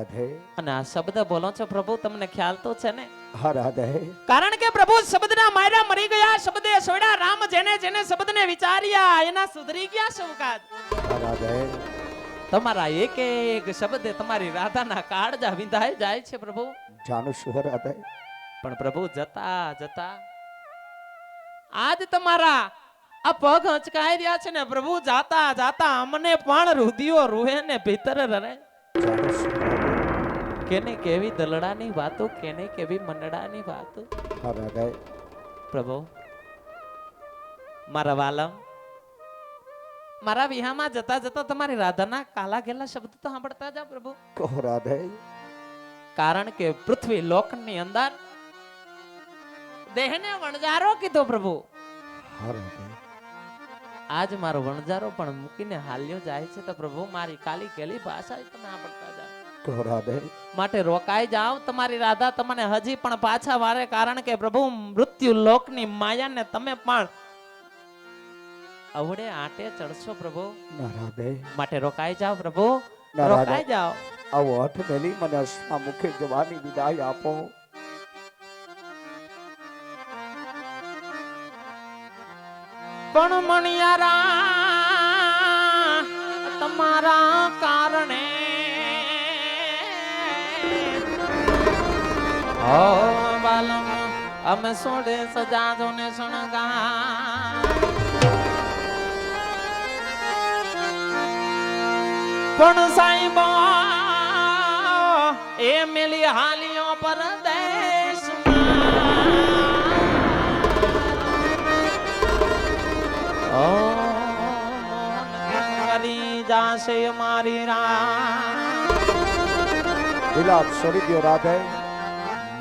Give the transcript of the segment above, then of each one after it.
રાધે અને આ શબ્દ બોલો છો પ્રભુ, તમને ખ્યાલ તો છે ને? હા રાધે કારણ કે પ્રભુ શબ્દના માયરા મરી ગયા, શબ્દે સોયડા રામ, જેને જેને શબ્દને વિચાર્યા એના સુધરી ગયા શૌકાત. હા રાધે તમારા એક એક શબ્દે તમારી રાધાના કાળજા વિંધાઈ જાય છે પ્રભુ. જાણું છું રાધે, પણ પ્રભુ જતા જતા આજ તમારા આ પગ હચકાઈ રહ્યા છે ને પ્રભુ, જાતા જાતા અમને પણ રુધિયો રૂહે ને ભીતર રહે. જાણું છું રાધે. કેને કેવી દલડાની વાતો, કેને કેવી મંડળાની વાતો. હા રાધે પ્રભુ મારા વાલમ, મારા વિહામાં જતા જતા તમારી રાધાના કાલા ઘેલા શબ્દ તો સાંભળતા જાઓ પ્રભુ. કહો રાધે. કારણ કે પૃથ્વી લોકની અંદર દેહને વણજારો કીધો પ્રભુ. હા રાધે આજ મારો વણજારો પણ મૂકીને હાલ્યો જાય છે તો પ્રભુ મારી કાલી કેલી ભાષા તમે સાંભળતા જાઓ. કહો રાધે. માટે રોકાઈ જાઓ, તમારી રાધા તમને હજી પણ પાછા વારે. કારણ કે પ્રભુ મૃત્યુ લોકની માયાને તમે પણ અવડે આટે ચડશો પ્રભુ. ના રાધે માટે રોકાઈ જાઓ પ્રભુ, ના રાધે. રોકાઈ જાઓ. આવો હઠ મેલી મને આ મુખે જવાની વિદાય આપો. પણ મણિયારા તમારા કારણે ઓ બાલમ અમે સોડે સજાજો ને શણગાર. પણ સાહેબ એ મેલી હાલીઓ પરદેશમાં કરી જાશે મારી વિલાપ છોડી દો રાધે.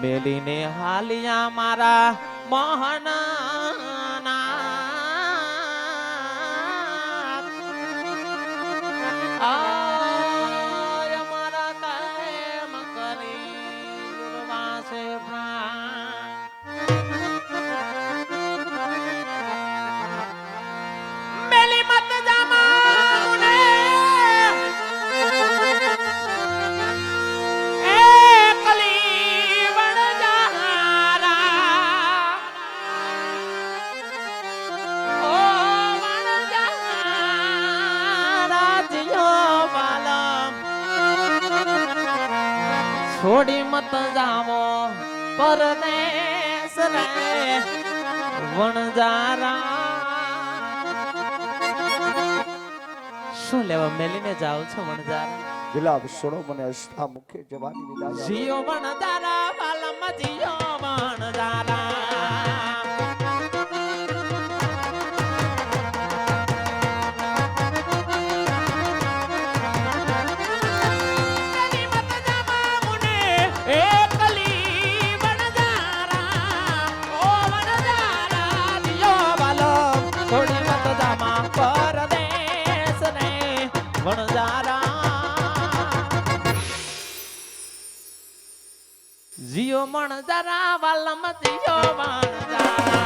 મેલીને હાલિયા મારા મોહન મારા કાયમ કરી વાસે મેલી મત જામાને છોડી મત જાવો પરદેશ રે વણજારા. શું લેવા મેલીને જાવ છો વણજારા? વિલાપ છોડો મને આ મુખે જવાની વિદાય આપો. જીઓ વણજારા વાલમ, જીઓ વણજારા. જીઓ મણજારા વાલમ, જીઓ વણજારા.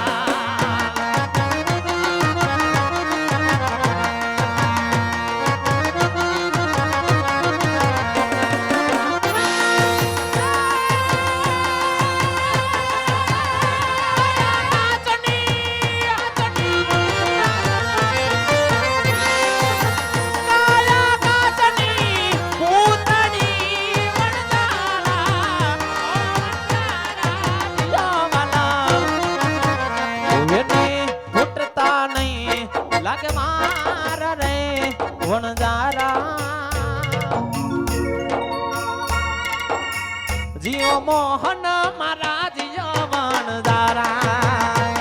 જીઓ મોહન મારા જીઓ વણજારા,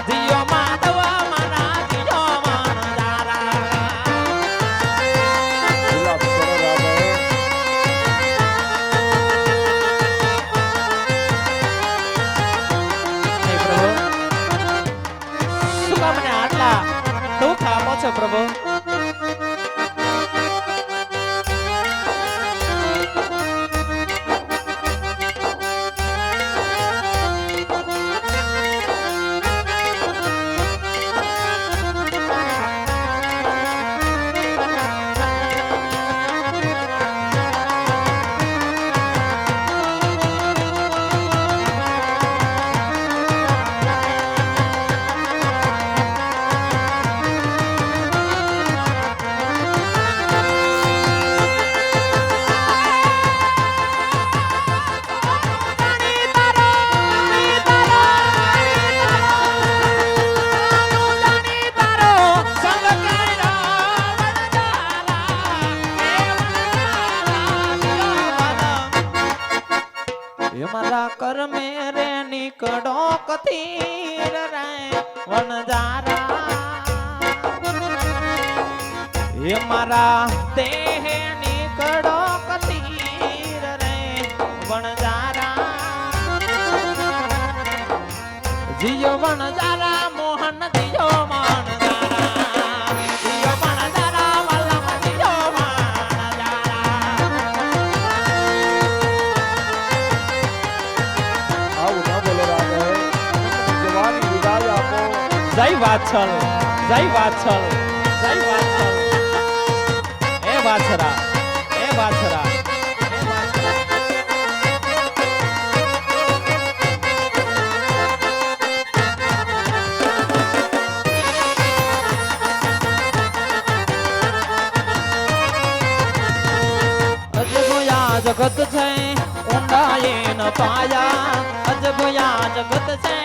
જીઓ માધવ મારા જીઓ વણજારા. વિલાપ છોડો રાધે. હે પ્રભુ, શું કામ મને આટલા દુઃખ આપો છો પ્રભુ? એ મારા દેહની કડક તીર રે વણજારા જીયો વણજારા મોહન જીયો વણજારા જીયો વણજારા વાલમ જીયો વણજારા આવું ના બોલો રાધે જવાની વિદાય આપો જય વાત્સલ જય વાત્સલ જય વાત્સલ એ વાછરા એ વાછરા એ વાછરા અજબયા જગત છે ઊંડાએ ન પાયા અજબયા જગત છે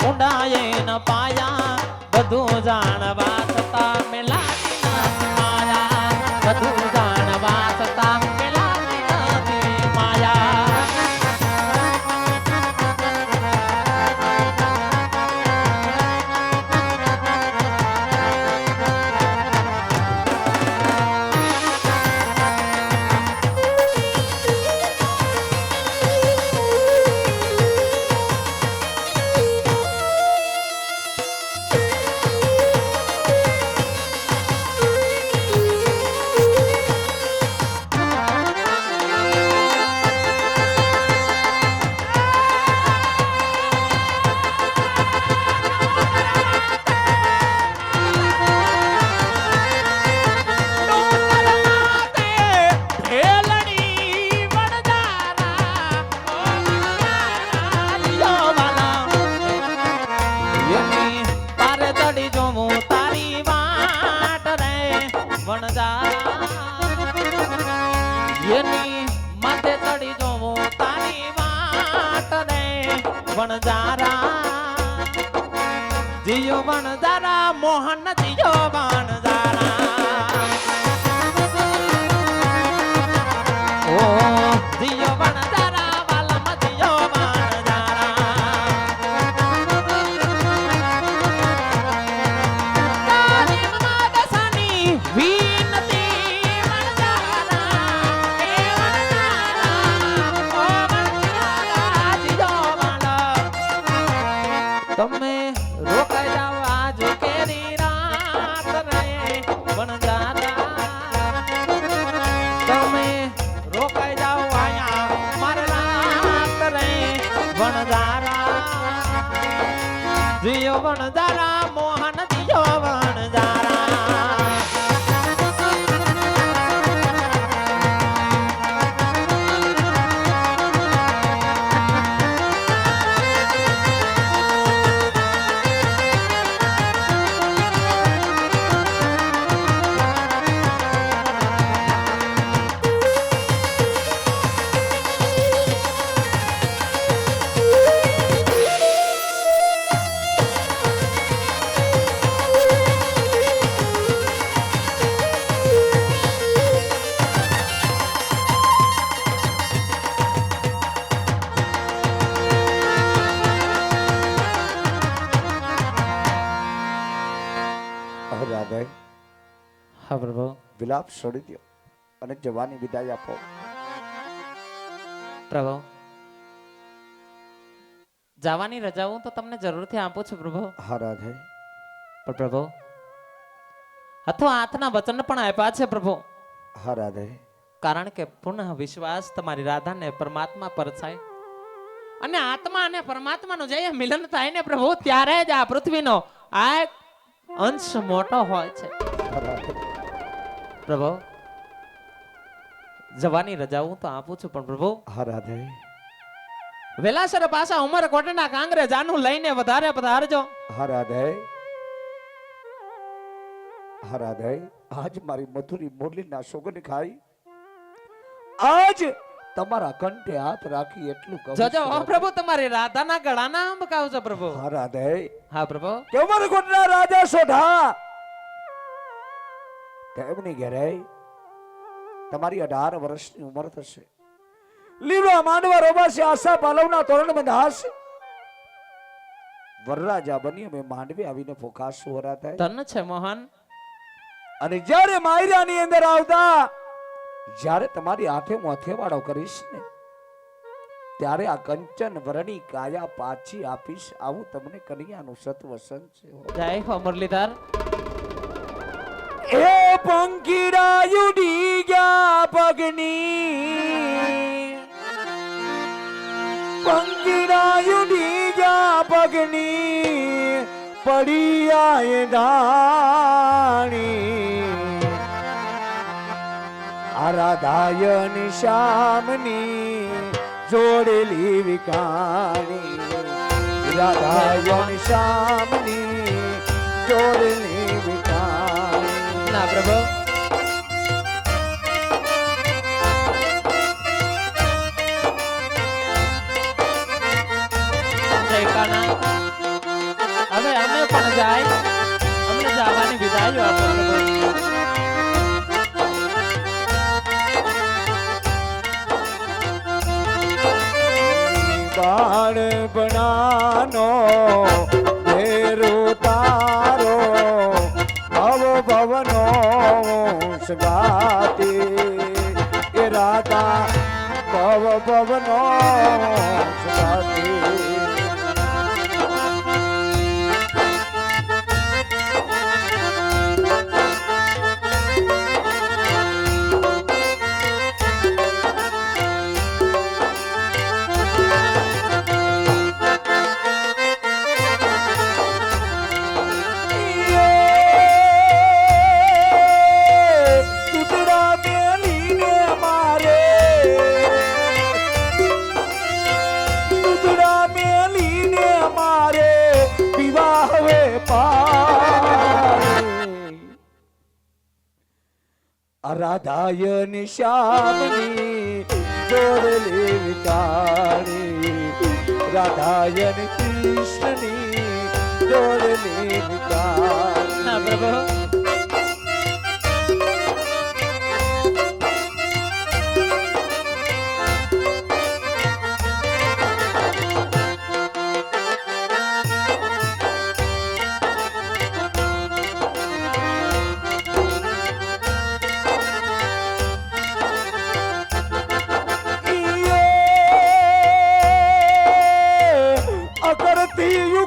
ઊંડાએ ન પાયા બધું જાણવા છતાં મેલાતી નથી માયા બધું જાણવા છતાં મેલાતી નથી માયા જીયો વણજારા મોહન જીયો વણજારા ઓ જીયો વણજારા વાલમ જીયો વણજારા તારી માગસની વિનતી વણજારા એ વણજારા ઓ વણજારા જીયો વણ તમે રોકાઈ જાવ આજ કેરી રાત રે વણજારા તમે રોકાઈ જાવ આયા મારે રાત રે વણજારા જીયો વણજારા મોહન જીયો વણજારા રાધે હા પ્રભુ વિલાપ છોડી દો અને જવાની વિદાય આપો પ્રભુ જવાની રજા હું તો તમને જરૂરથી આપું છું પ્રભુ હા રાધે પણ પ્રભુ અથવા હાથના વચન પણ આપ્યા છે પ્રભુ હા રાધે કારણ કે પુનઃ વિશ્વાસ તમારી રાધાને પરમાત્મા પર થાય અને આત્મા અને પરમાત્માનું જે મિલન થાય ને પ્રભુ ત્યારે જ આ પૃથ્વીનો આ અંશ મોટો હોય છે હા રાધે પ્રભુ જવાની રજા હું તો આપું છું પણ પ્રભુ હા રાધે વેલાસર પાછા ઉમરકોટના કાંગરે જાનું લઈને વધારે પધારજો હા રાધે હા રાધે આજ મારી મધુરી મુરલીના સોગંદ ખાઈ આજ તમારા કંઠે હાથ રાખી એટલું કહું જોજો ઓ પ્રભુ તમારી રાધાના ગળાના અંબ કાવજો પ્રભુ હા રાધે હા પ્રભુ કે ઉમરકોટના રાજા સોઢા તેમની ઘરે તમારી 18 વર્ષની ઉંમર થશે લીલો માંડવા રોબાશે આશા પાલવના તોરણ બંધાશે વરરાજા બની અમે માંડવે આવીને ફોકાશું હરા થાય ધન છે મોહન અને જ્યારે માયરાની અંદર આવતા જ્યારે તમારી હાથે હું હથેવાડો કરીશ ને ત્યારે આ કંચન વરણી કાયા પાછી આપીશ. આવું તમને કન્યાનું સત્વસન છે. જય હો મુરલીધર. એ પંખીડા ઉડી ગયા પગની, પંખીડા ઉડી ગયા પગની, પડી આય દાણી. આરાધાયન શ્યામની જોડેલી વિકાણી, રાધાયન શ્યામની જોડેલી વિકાણી. ના પ્રભુ જય કાના. હવે અમે પણ જાય, અમને જવાની વિદાય આપો પ્રભુ. બાણ બનાનો ભેરો તારો ભવ ભવનો સગાતી. એ રાધા ભવ ભવનો સગાતી. રાધાયન શ્યામની જોડેલી વિકાણી, રાધાયન કૃષ્ણની જોડેલી વિકાણી. ના પ્રભુ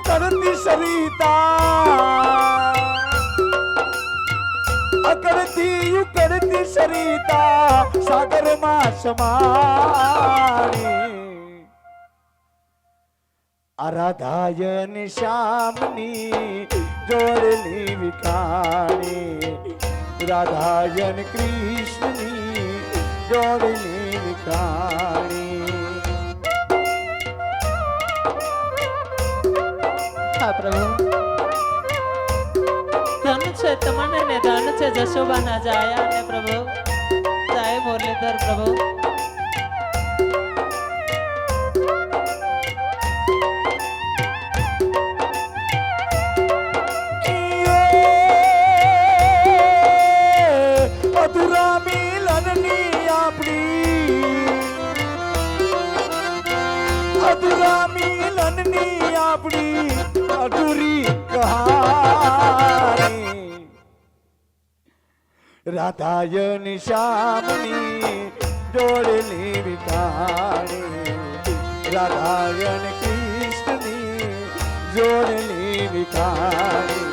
કરતી સરિતા, અકરતી કરતી સરિતા સાગરમાં સમાણી. આરાધાયન શ્યામની જોડેલી વિકાણી, રાધાયન કૃષ્ણની જોડેલી વિકાણી. પ્રભુ ધન છે તમને ને ધન છે જશોબાના જાયા ને પ્રભુ. જય મુરલીધર પ્રભુ. અધુરા મિલનની આપણી, અધુરા મિલનની આપણી અધૂરી કહાની. રાધાયન શ્યામની જોડેલી વિકાણી, રાધાયન કૃષ્ણની જોડેલી વિકાણી.